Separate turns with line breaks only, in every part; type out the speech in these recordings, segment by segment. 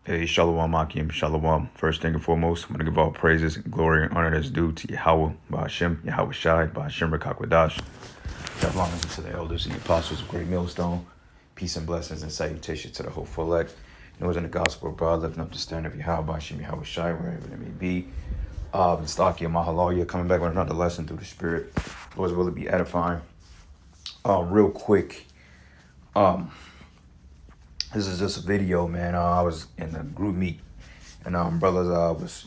Hey, Shalom Akim, Shalom. First thing and foremost, I'm going to give all praises, glory, and honor that's due to Yahweh, Ba'ashem, Yahweh Shai, Ba'ashem Rakakwadash. Shalom to the elders and the apostles of Great Millstone. Peace and blessings and salutation to the hopeful elect. Those in the gospel of God, lifting up the standard of Yahweh, Ba'ashem, Yahweh Shai, wherever it may be. Stakia Mahalalia, coming back with another lesson through the Spirit. Lord's will it be edifying. Real quick. This is just a video, man. I was in a group meet, and brothers was,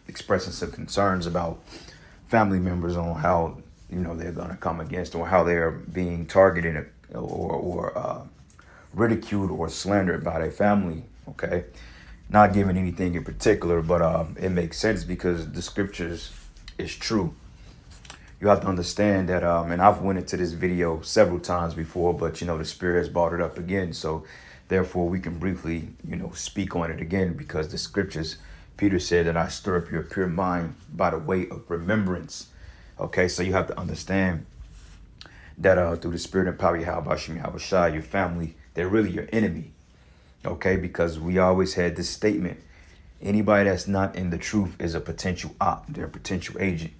expressing some concerns about family members on how, they're gonna come against or how they're being targeted or ridiculed or slandered by their family. Okay, not giving anything in particular, but it makes sense because the scriptures is true. You have to understand that, and I've went into this video several times before, but, the Spirit has brought it up again. So, therefore, we can briefly, speak on it again because the scriptures, Peter said that I stir up your pure mind by the way of remembrance. Okay, so you have to understand that through the Spirit and power of Yahweh Shai, your family, they're really your enemy. Okay, because we always had this statement, anybody that's not in the truth is a potential op, they're a potential agent.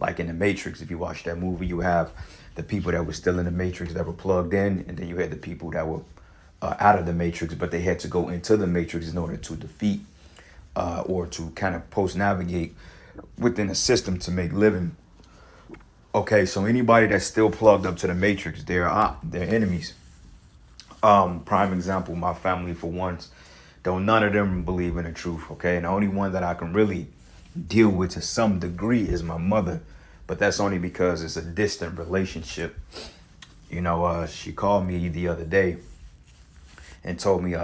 Like in the Matrix, if you watch that movie, you have the people that were still in the Matrix that were plugged in, and then you had the people that were out of the Matrix, but they had to go into the Matrix in order to defeat or to kind of post-navigate within a system to make living. Okay, so anybody that's still plugged up to the Matrix, they're enemies. Prime example, my family for once, though none of them believe in the truth. Okay, and the only one that I can really deal with to some degree is my mother, but that's only because it's a distant relationship. She called me the other day and told me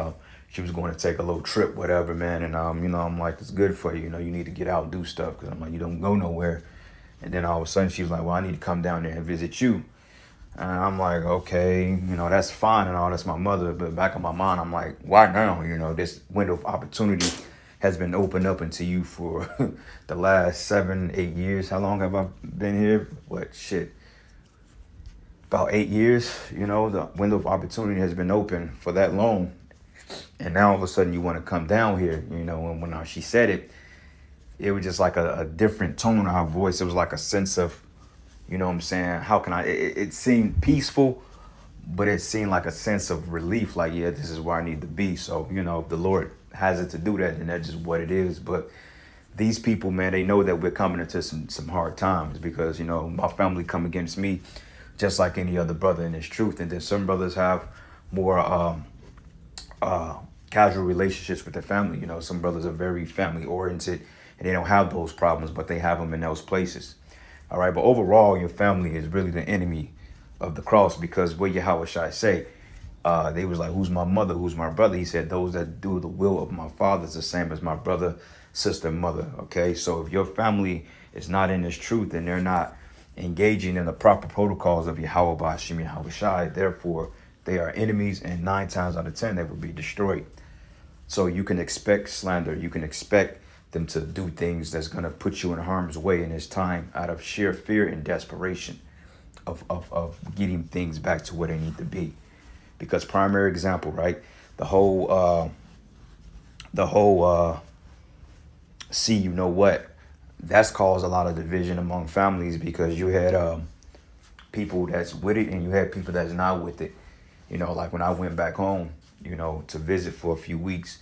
she was going to take a little trip, whatever, man. And I'm like, it's good for you. You need to get out and do stuff, because I'm like, you don't go nowhere. And then all of a sudden she was like, well, I need to come down there and visit you. And I'm like, okay, that's fine and all, that's my mother. But back in my mind, I'm like, why now? This window of opportunity has been opened up into you for the last 7-8 years. How long have I been here? About 8 years. The window of opportunity has been open for that long. And now all of a sudden you want to come down here, and when she said it, it was just like a different tone in her voice. It was like a sense of, what I'm saying? How can it seemed peaceful, but it seemed like a sense of relief. Like, yeah, this is where I need to be. So, if the Lord has it to do that, then that's just what it is. But these people, man, they know that we're coming into some hard times because, my family come against me just like any other brother in this truth. And then some brothers have more casual relationships with their family. Some brothers are very family oriented and they don't have those problems, but they have them in those places. All right. But overall, your family is really the enemy of the cross, because what Yahweh Shai say, they was like, who's my mother? Who's my brother? He said, those that do the will of my father is the same as my brother, sister, mother. Okay. So if your family is not in this truth and they're not engaging in the proper protocols of Yahweh Ba'ashem Yahweh Shai, therefore they are enemies, and 9 times out of 10 they will be destroyed. So you can expect slander. You can expect them to do things that's going to put you in harm's way in this time out of sheer fear and desperation of getting things back to where they need to be. Because primary example, right? The whole see, that's caused a lot of division among families, because you had people that's with it and you had people that's not with it. Like when I went back home, to visit for a few weeks,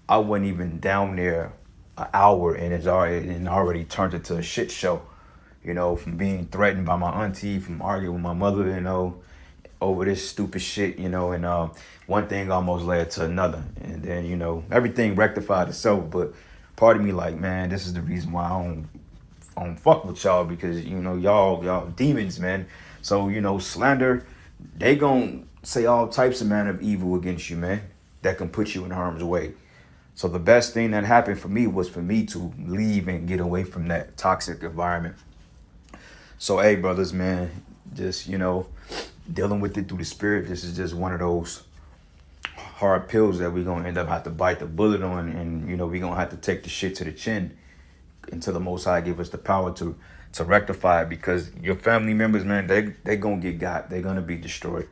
I wasn't even down there an hour and it already turned into a shit show. From being threatened by my auntie, from arguing with my mother, over this stupid shit, and one thing almost led to another. And then, everything rectified itself. But part of me like, man, this is the reason why I don't fuck with y'all, because, y'all demons, man. So, slander, they gon' say all types of manner of evil against you, man, that can put you in harm's way. So the best thing that happened for me was for me to leave and get away from that toxic environment. So, hey, brothers, man, just, dealing with it through the Spirit, this is just one of those hard pills that we're going to end up have to bite the bullet on. And, we're going to have to take the shit to the chin until the Most High give us the power to rectify it. Because your family members, man, they going to get got. They're going to be destroyed.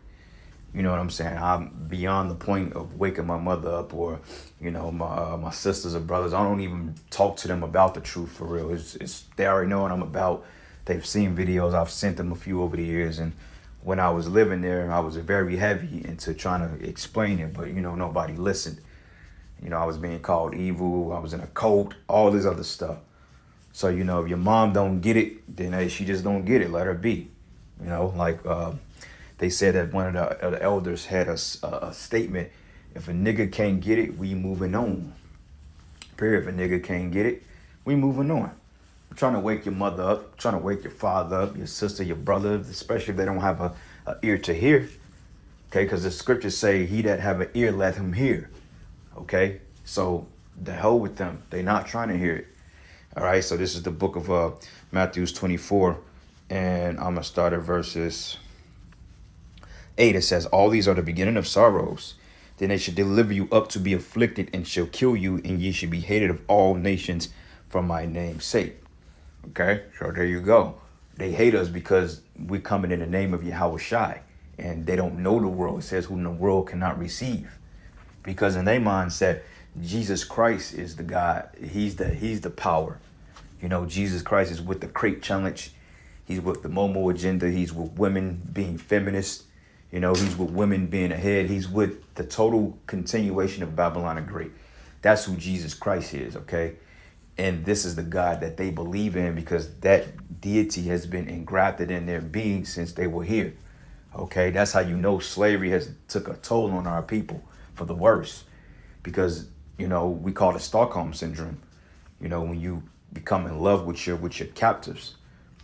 You know what I'm saying? I'm beyond the point of waking my mother up or, you know, my sisters or brothers. I don't even talk to them about the truth for real. It's they already know what I'm about. They've seen videos. I've sent them a few over the years. And when I was living there, I was very heavy into trying to explain it, but, you know, nobody listened. You know, I was being called evil. I was in a cult, all this other stuff. So, you know, if your mom don't get it, then hey, she just don't get it. Let her be. You know, like they said that one of the elders had a statement: if a nigga can't get it, we moving on. Period. If a nigga can't get it, we moving on. I'm trying to wake your mother up, trying to wake your father up, your sister, your brother, especially if they don't have a ear to hear. Okay, because the scriptures say, he that have an ear, let him hear. Okay, so the hell with them. They not trying to hear it. All right, so this is the book of Matthew 24, and I'm going to start at verses 8. It says, all these are the beginning of sorrows. Then they should deliver you up to be afflicted, and shall kill you, and ye should be hated of all nations for my name's sake. Okay, so there you go. They hate us because we're coming in the name of Yahweh Shai, and they don't know the world. It says, whom the world cannot receive. Because in their mindset, Jesus Christ is the God. He's the power. You know, Jesus Christ is with the Crate Challenge. He's with the Momo agenda. He's with women being feminist. You know, he's with women being ahead. He's with the total continuation of Babylon the Great. That's who Jesus Christ is, okay? And this is the God that they believe in, because that deity has been engrafted in their being since they were here. Okay, that's how you know slavery has took a toll on our people for the worse. Because, you know, we call it Stockholm syndrome. You know, when you become in love with your captives,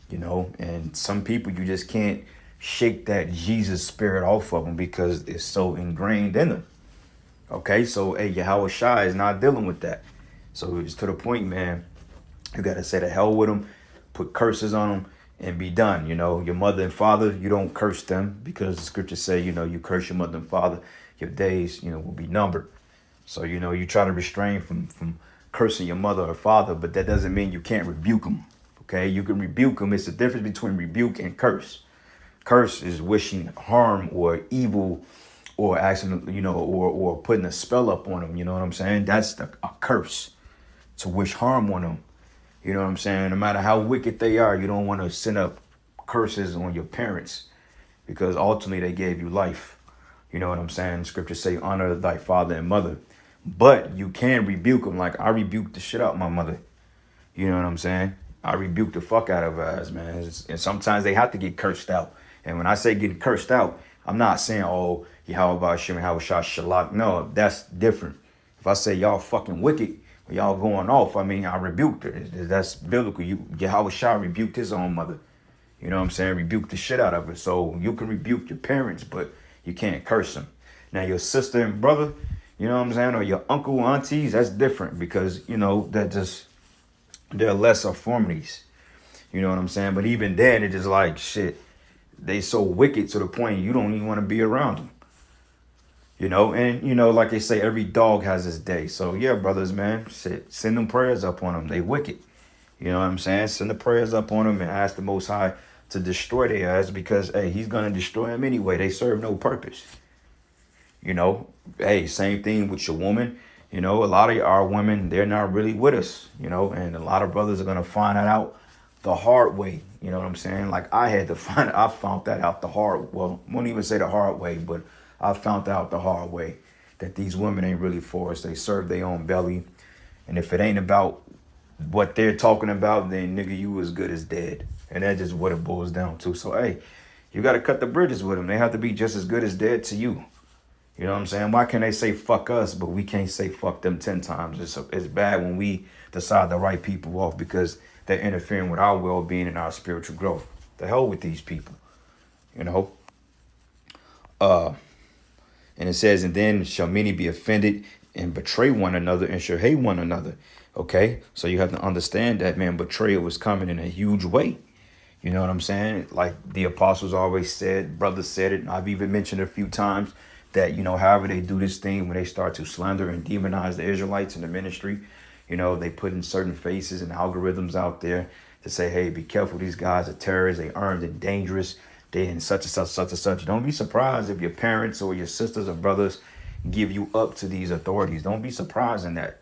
you know, and some people, you just can't shake that Jesus spirit off of them because it's so ingrained in them. Okay, so hey, Yahweh Shai is not dealing with that. So it's to the point, man, you got to say the hell with them, put curses on them, and be done. You know, your mother and father, you don't curse them, because the scriptures say, you know, you curse your mother and father, your days, you know, will be numbered. So, you know, you try to restrain from cursing your mother or father, but that doesn't mean you can't rebuke them. Okay, you can rebuke them. It's the difference between rebuke and curse. Curse is wishing harm or evil, or accident, you know, or putting a spell up on them. You know what I'm saying? That's a curse, to wish harm on them. You know what I'm saying? No matter how wicked they are, you don't want to send up curses on your parents, because ultimately they gave you life. You know what I'm saying? Scriptures say, honor thy father and mother. But you can rebuke them. Like, I rebuked the shit out of my mother. You know what I'm saying? I rebuked the fuck out of her ass, man. And sometimes they have to get cursed out. And when I say getting cursed out, I'm not saying, oh, Yahweh Hashem, Yahweh Shah Shalak. No, that's different. If I say y'all fucking wicked, or y'all going off, I mean, I rebuked her. That's biblical. Yahweh Shah rebuked his own mother. You know what I'm saying? Rebuked the shit out of her. So you can rebuke your parents, but you can't curse them. Now, your sister and brother, you know what I'm saying, or your uncle, aunties, that's different, because, you know, they're lesser formities. You know what I'm saying? But even then, it's just like, shit, they so wicked to the point you don't even want to be around them. You know, and, you know, like they say, every dog has his day. So, yeah, brothers, man, shit, send them prayers up on them. They wicked. You know what I'm saying? Send the prayers up on them and ask the Most High to destroy their ass, because, hey, he's going to destroy them anyway. They serve no purpose. You know, hey, same thing with your woman. You know, a lot of our women, they're not really with us, you know, and a lot of brothers are going to find that out the hard way. You know what I'm saying? Like, I found that out the hard, well, won't even say the hard way, but I found out the hard way that these women ain't really for us. They serve their own belly. And if it ain't about what they're talking about, then nigga, you as good as dead. And that's just what it boils down to. So, hey, you got to cut the bridges with them. They have to be just as good as dead to you. You know what I'm saying? Why can they say fuck us, but we can't say fuck them 10 times? It's bad when we decide to write people off because they're interfering with our well-being and our spiritual growth. The hell with these people, you know? And it says, and then shall many be offended and betray one another and shall hate one another. Okay? So you have to understand that, man, betrayal was coming in a huge way. You know what I'm saying? Like the apostles always said, brothers said it, and I've even mentioned it a few times, that, you know, however they do this thing, when they start to slander and demonize the Israelites in the ministry, you know, they put in certain faces and algorithms out there to say, hey, be careful, these guys are terrorists, they armed and dangerous, They in such and such, such and such. Don't be surprised if your parents or your sisters or brothers give you up to these authorities. Don't be surprised in that.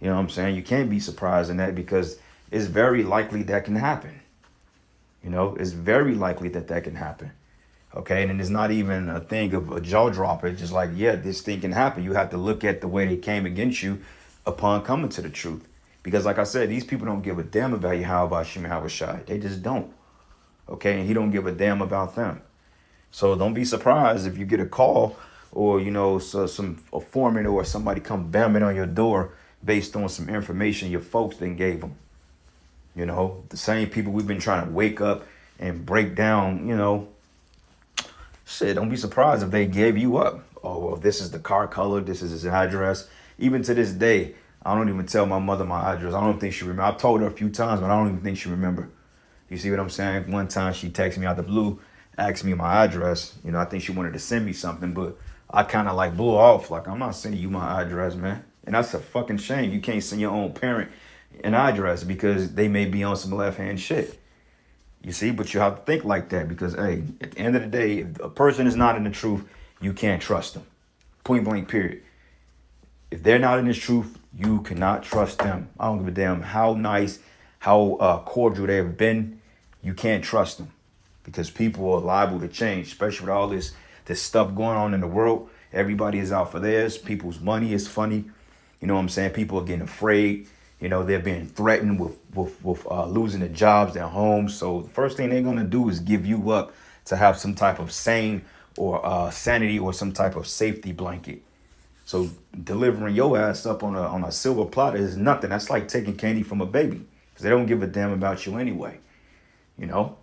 You know what I'm saying? You can't be surprised in that because it's very likely that can happen. You know, it's very likely that that can happen. Okay, and it's not even a thing of a jaw dropper. It's just like, yeah, this thing can happen. You have to look at the way they came against you upon coming to the truth. Because like I said, these people don't give a damn about Yahweh Hashem Yahushai. They just don't. Okay, and he don't give a damn about them. So don't be surprised if you get a call or, you know, a foreman or somebody come banging on your door based on some information your folks then gave them. You know, the same people we've been trying to wake up and break down, you know. Shit, don't be surprised if they gave you up. Oh, well, this is the car color. This is his address. Even to this day, I don't even tell my mother my address. I don't think she remember. I've told her a few times, but I don't even think she remember. You see what I'm saying? One time she texted me out the blue, asked me my address. You know, I think she wanted to send me something, but I kind of like blew off. Like, I'm not sending you my address, man. And that's a fucking shame. You can't send your own parent an address because they may be on some left-hand shit. You see, but you have to think like that because, hey, at the end of the day, if a person is not in the truth, you can't trust them. Point blank, period. If they're not in the truth, you cannot trust them. I don't give a damn how nice, how cordial they have been. You can't trust them because people are liable to change, especially with all this stuff going on in the world. Everybody is out for theirs. People's money is funny. You know what I'm saying? People are getting afraid. You know, they're being threatened with losing their jobs, their homes. So the first thing they're going to do is give you up to have some type of sane or sanity or some type of safety blanket. So delivering your ass up on a silver platter is nothing. That's like taking candy from a baby because they don't give a damn about you anyway. You know?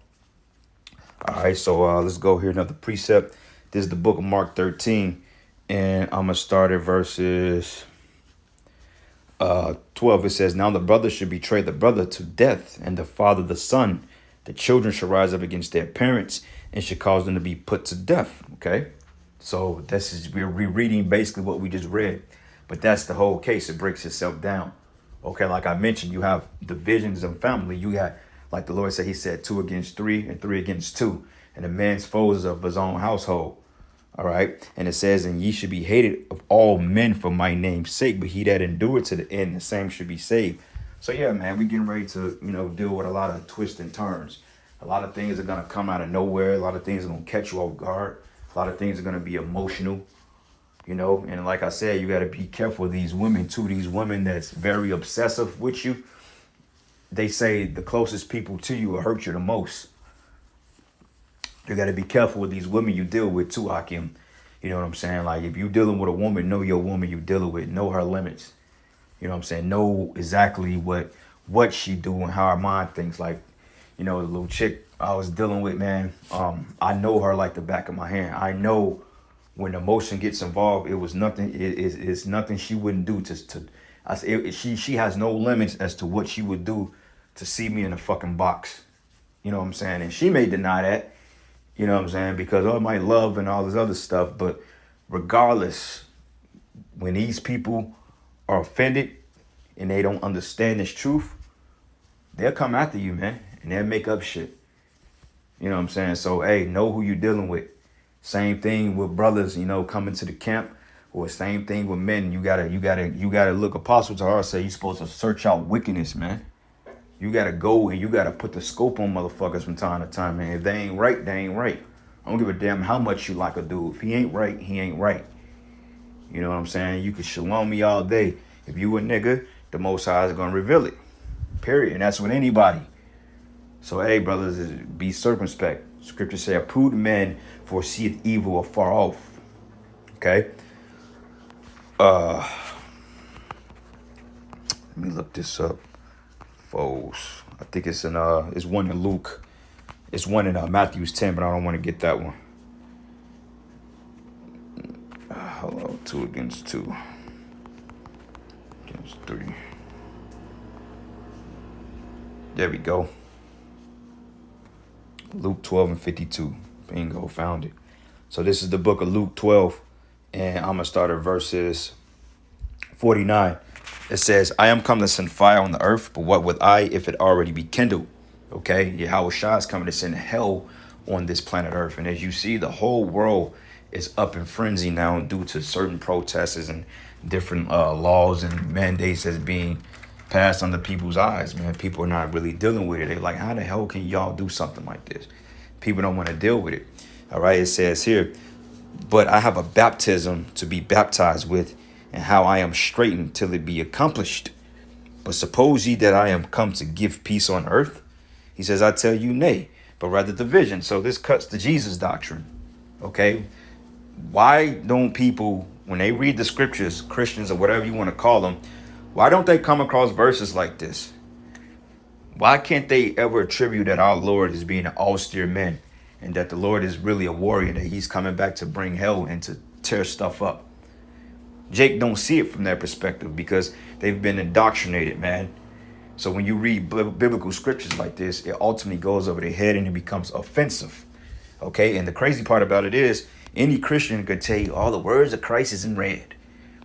All right, so let's go here. Another precept. This is the book of Mark 13. And I'm going to start at verses 12. It says, now the brother should betray the brother to death, and the father the son. The children should rise up against their parents and should cause them to be put to death. Okay? So we're rereading basically what we just read. But that's the whole case. It breaks itself down. Okay, like I mentioned, you have divisions of family. You got, like the Lord said, he said 2 against 3 and 3 against 2. And a man's foes of his own household. All right. And it says, and ye should be hated of all men for my name's sake, but he that endured to the end, the same should be saved. So yeah, man, we getting ready to, you know, deal with a lot of twists and turns. A lot of things are going to come out of nowhere. A lot of things are going to catch you off guard. A lot of things are going to be emotional, you know. And like I said, you got to be careful of these women too. These women that's very obsessive with you. They say the closest people to you will hurt you the most. You got to be careful with these women you deal with too, Hakim. You know what I'm saying? Like, if you're dealing with a woman, know your woman you're dealing with. Know her limits. You know what I'm saying? Know exactly what she do and how her mind thinks. Like, you know, the little chick I was dealing with, man, I know her like the back of my hand. I know when emotion gets involved, it was nothing. It's nothing she wouldn't do she has no limits as to what she would do to see me in a fucking box. You know what I'm saying? And she may deny that. You know what I'm saying? Because of my love and all this other stuff. But regardless, when these people are offended and they don't understand this truth, they'll come after you, man. And they'll make up shit. You know what I'm saying? So, hey, know who you're dealing with. Same thing with brothers, you know, coming to the camp. Or same thing with men. You gotta look. Apostle Tahar said you're supposed to search out wickedness, man. You got to go and you got to put the scope on motherfuckers from time to time, man. If they ain't right, they ain't right. I don't give a damn how much you like a dude. If he ain't right, he ain't right. You know what I'm saying? You can shalom me all day. If you a nigga, the Most High is going to reveal it. Period. And that's with anybody. So, hey, brothers, be circumspect. Scripture say, a prudent man foreseeth evil afar off. Okay? Let me look this up. Foes. I think it's one in Luke. It's one in Matthew's 10, but I don't want to get that one. Hello, 2 against 2. Against 3. There we go. Luke 12 and 52. Bingo, found it. So this is the book of Luke 12, and I'm going to start at verses 49. It says, I am come to send fire on the earth, but what would I if it already be kindled? Okay, Yahweh Shah is coming to send hell on this planet Earth. And as you see, the whole world is up in frenzy now due to certain protests and different laws and mandates that's being passed under people's eyes, man. People are not really dealing with it. They're like, how the hell can y'all do something like this? People don't want to deal with it. All right, it says here, but I have a baptism to be baptized with, and how I am straitened till it be accomplished. But suppose ye that I am come to give peace on earth? He says, I tell you, nay, but rather division. So this cuts the Jesus doctrine. Okay, why don't people, when they read the scriptures, Christians or whatever you want to call them, why don't they come across verses like this? Why can't they ever attribute that our Lord is being an austere man and that the Lord is really a warrior, that he's coming back to bring hell and to tear stuff up? Jake don't see it from that perspective because they've been indoctrinated, man. So when you read biblical scriptures like this, it ultimately goes over their head and it becomes offensive. Okay, and the crazy part about it is any Christian could tell you all the words of Christ is in red.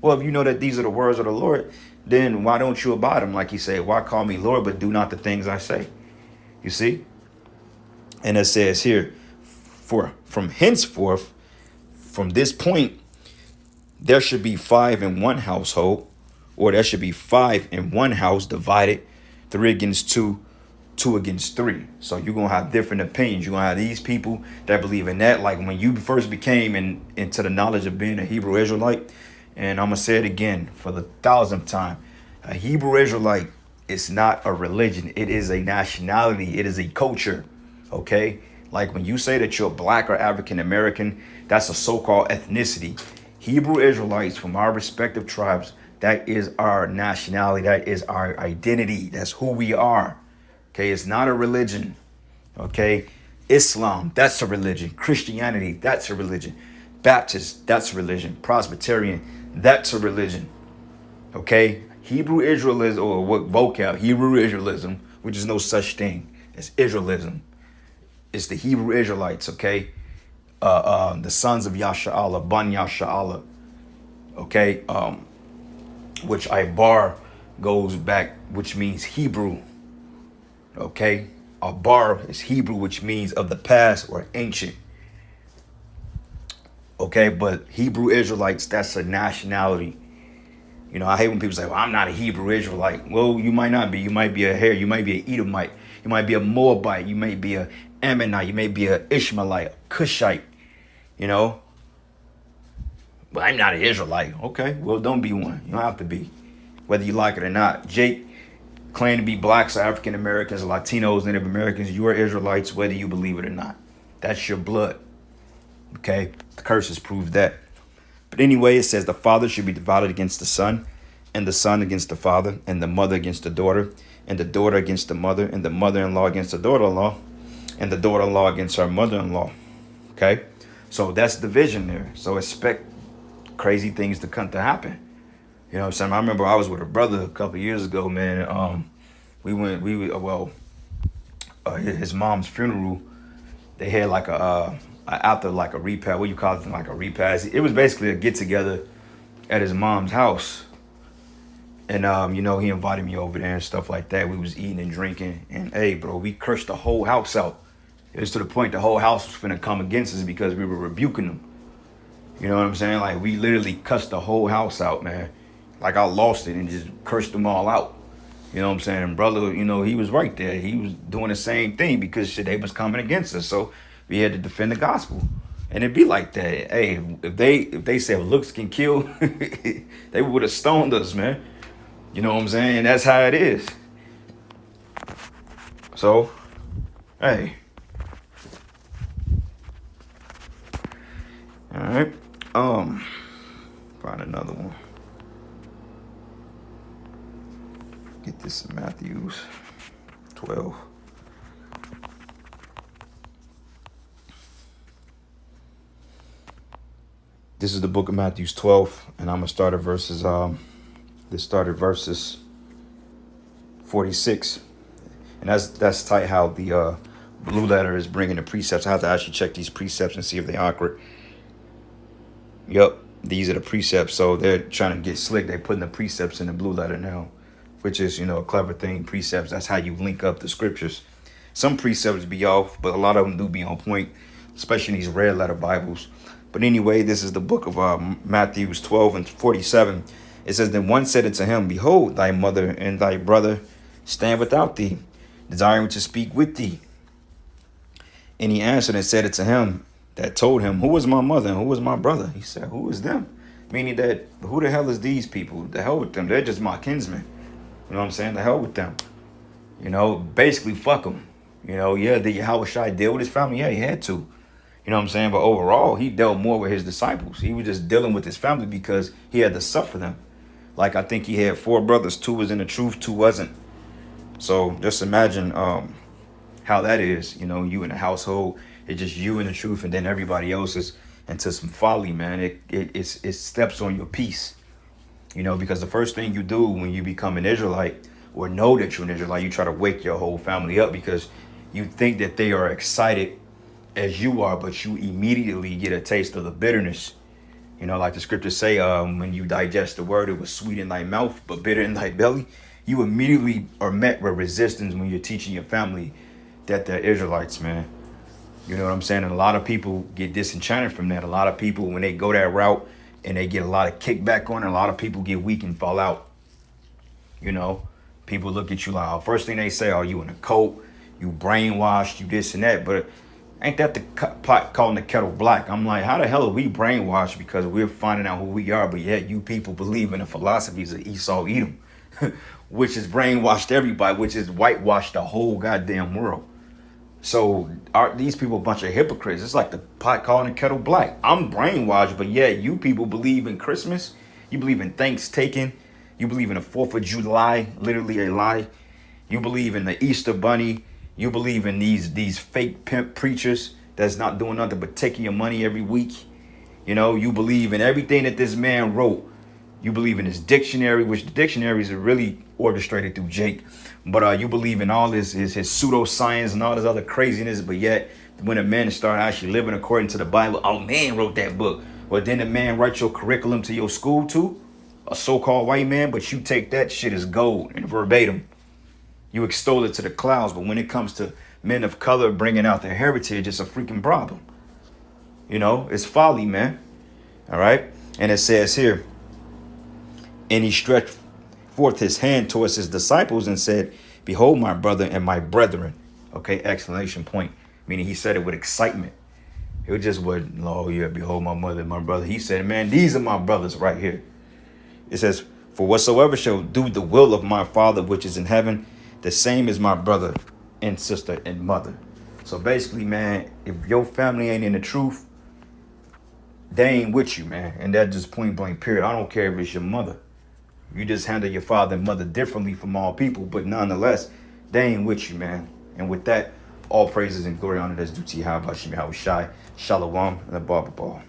Well, if you know that these are the words of the Lord, then why don't you abide them? Like he said, why call me Lord, but do not the things I say? You see? And it says here, for from henceforth, from this point, there should be 5 in one household, or there should be 5 in one house divided, 3 against 2, 2 against 3. So you're going to have different opinions. You're going to have these people that believe in that. Like when you first became into the knowledge of being a Hebrew Israelite, and I'm going to say it again for the 1,000th time, a Hebrew Israelite is not a religion. It is a nationality. It is a culture. Okay? Like when you say that you're black or African American, that's a so-called ethnicity. Hebrew Israelites from our respective tribes, that is our nationality. That is our identity. That's who we are. Okay, it's not a religion. Okay, Islam, that's a religion. Christianity, that's a religion. Baptist, that's a religion. Presbyterian, that's a religion. Okay, Hebrew Israelism, or what vocab? Hebrew Israelism, which is no such thing as Israelism. It's the Hebrew Israelites. Okay. The sons of Yasha'Allah, Ban Yasha'Allah, okay, which Ibar goes back, which means Hebrew, okay. Abar is Hebrew, which means of the past or ancient, okay. But Hebrew Israelites, that's a nationality. You know, I hate when people say, well, I'm not a Hebrew Israelite. Well, you might not be. You might be a Hare. You might be an Edomite. You might be a Moabite. You may be a Ammonite. You may be an Ishmaelite, Cushite. You know, but I'm not an Israelite. Okay, well, don't be one. You don't have to be, whether you like it or not. Jake claimed to be blacks, African Americans, Latinos, Native Americans. You are Israelites, whether you believe it or not. That's your blood. Okay, the curses prove that. But anyway, it says the father should be divided against the son, and the son against the father, and the mother against the daughter, and the daughter against the mother, and the mother-in-law against the daughter-in-law, and the daughter-in-law against her mother-in-law. Okay. So that's division there. So expect crazy things to come to happen. You know what I'm saying? I remember I was with a brother a couple of years ago, man. His mom's funeral, they had like after like a repast, what you call it, like a repast. It was basically a get together at his mom's house. And, you know, he invited me over there and stuff like that. We was eating and drinking. And, hey, bro, we cursed the whole house out. It was to the point the whole house was finna come against us because we were rebuking them. You know what I'm saying? Like, we literally cussed the whole house out, man. Like, I lost it and just cursed them all out. You know what I'm saying? And brother, you know, he was right there. He was doing the same thing because shit, they was coming against us. So we had to defend the gospel. And it'd be like that. Hey, if they said looks can kill, they would have stoned us, man. You know what I'm saying? That's how it is. So, hey. All right. Find another one. Get this in Matthews 12. This is the book of Matthew 12, and I'm gonna start at verses. This started verses 46, and that's tight. How the blue letter is bringing the precepts. I have to actually check these precepts and see if they're accurate. Yep, these are the precepts. So they're trying to get slick. They're putting the precepts in the blue letter now, which is, you know, a clever thing. Precepts. That's how you link up the scriptures. Some precepts be off, but a lot of them do be on point, especially in these red letter Bibles. But anyway, this is the book of Matthew 12:47. It says, then one said unto him, behold, thy mother and thy brother stand without thee, desiring to speak with thee. And he answered and said unto him that told him, who is my mother and who is my brother? He said, who is them? Meaning that, who the hell is these people? The hell with them. They're just my kinsmen. You know what I'm saying? The hell with them. You know, basically, fuck them. You know, yeah, did Yahushua deal with his family? Yeah, he had to. You know what I'm saying? But overall, he dealt more with his disciples. He was just dealing with his family because he had to suffer them. Like, I think he had 4 brothers. 2 was in the truth, 2 wasn't. So just imagine how that is. You know, you in a household, it's just you in the truth, and then everybody else is into some folly, man. It steps on your peace. You know, because the first thing you do when you become an Israelite or know that you're an Israelite, you try to wake your whole family up because you think that they are excited as you are, but you immediately get a taste of the bitterness. You know, like the scriptures say, when you digest the word, it was sweet in thy mouth, but bitter in thy belly. You immediately are met with resistance when you're teaching your family that they're Israelites, man. You know what I'm saying? And a lot of people get disenchanted from that. A lot of people, when they go that route and they get a lot of kickback on it, a lot of people get weak and fall out. You know, people look at you like, oh, first thing they say, oh, you in a cult, you brainwashed, you this and that. But ain't that the pot calling the kettle black? I'm like, how the hell are we brainwashed because we're finding out who we are, but yet you people believe in the philosophies of Esau Edom, which has brainwashed everybody, which has whitewashed the whole goddamn world. So are these people a bunch of hypocrites? It's like the pot calling the kettle black. I'm brainwashed, but yet you people believe in Christmas. You believe in Thanksgiving. You believe in the 4th of July, literally a lie. You believe in the Easter bunny. You believe in these fake pimp preachers that's not doing nothing but taking your money every week. You know, you believe in everything that this man wrote. You believe in his dictionary, which the dictionaries are really orchestrated through Jake. But you believe in all his pseudoscience and all this other craziness. But yet, when a man start actually living according to the Bible, oh, man wrote that book. Well, then the man write your curriculum to your school too, a so-called white man. But you take that shit as gold and verbatim. You extol it to the clouds. But when it comes to men of color bringing out their heritage, it's a freaking problem. You know, it's folly, man. All right. And it says here, and he stretched forth his hand towards his disciples and said, behold, my brother and my brethren. Okay, exclamation point. Meaning he said it with excitement. It just wasn't, oh yeah, behold, my mother and my brother. He said, man, these are my brothers right here. It says, for whatsoever shall do the will of my Father which is in heaven, the same is my brother and sister and mother. So basically, man, if your family ain't in the truth, they ain't with you, man. And that just point blank period. I don't care if it's your mother. You just handle your father and mother differently from all people, but nonetheless, they ain't with you, man. And with that, all praises and glory honor that's due to Yahweh Shem Yahushai. Shalom and the Baba Ball.